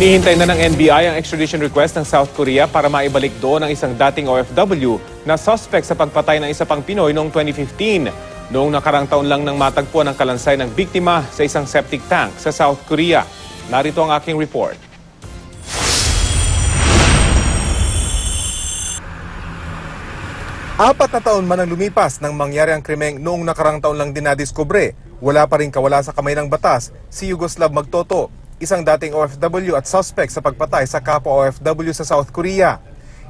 Hinihintay na ng NBI ang extradition request ng South Korea para maibalik doon ang isang dating OFW na suspect sa pagpatay ng isa pang Pinoy noong 2015. Noong nakarang taon lang nang matagpuan ang kalansay ng biktima sa isang septic tank sa South Korea. Narito ang aking report. Apat na taon man ang lumipas nang mangyari ang krimeng noong nakarang taon lang din nadiskubre. Wala pa rin kawala sa kamay ng batas si Yugoslav Magtoto, isang dating OFW at suspect sa pagpatay sa kapwa OFW sa South Korea.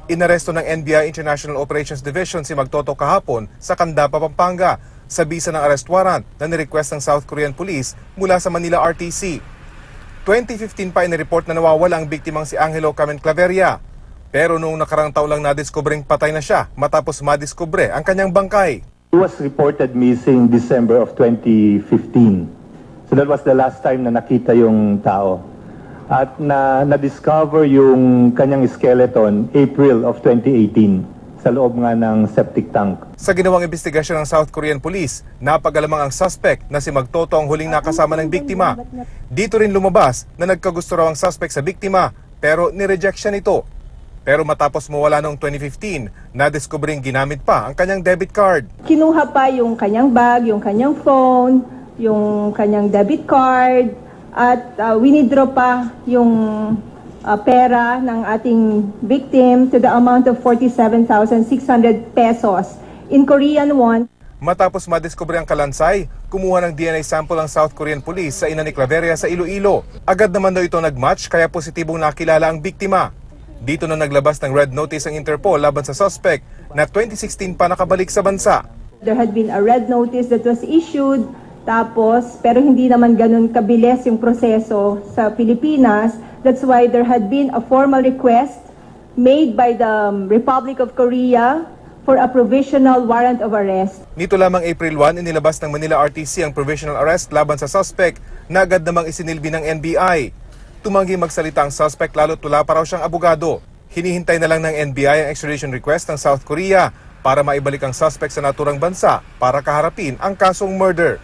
Inaresto ng NBI International Operations Division si Magtoto kahapon sa Candapa, Pampanga sa bisa ng arrest warrant na nirequest ng South Korean Police mula sa Manila RTC. 2015 pa inireport na nawawala ang biktimang si Angelo Carmen Claveria. Pero noong nakarang taon lang nadiskubring patay na siya matapos madiskubre ang kanyang bangkay. He was reported missing December of 2015. So that was the last time na nakita yung tao. At na-discover yung kanyang skeleton April of 2018 sa loob nga ng septic tank. Sa ginawang investigasyon ng South Korean Police, napag-alamang ang suspect na si Magtoto ang huling nakasama ng biktima. Dito rin lumabas na nagkagusto raw ang suspect sa biktima pero nireject siya nito. Pero matapos mawala noong 2015, nadiskubreng ginamit pa ang kanyang debit card. Kinuha pa yung kanyang bag, yung kanyang phone, yung kanyang debit card, at winidraw pa yung pera ng ating victim to the amount of 47,600 pesos in Korean won. Matapos madiskubre ang kalansay, kumuha ng DNA sample ang South Korean Police sa ina ni Claveria sa Iloilo. Agad naman daw ito nag-match kaya positibong nakilala ang biktima. Dito na naglabas ng red notice ang Interpol laban sa suspect na 2016 pa nakabalik sa bansa. There had been a red notice that was issued, pero hindi naman ganun kabilis yung proseso sa Pilipinas. That's why there had been a formal request made by the Republic of Korea for a provisional warrant of arrest. Nito lamang April 1, inilabas ng Manila RTC ang provisional arrest laban sa suspect na agad namang isinilbi ng NBI. Tumanggi magsalita ang suspect lalo't wala pa raw siyang abogado. Hinihintay na lang ng NBI ang extradition request ng South Korea para maibalik ang suspect sa naturang bansa para kaharapin ang kasong murder.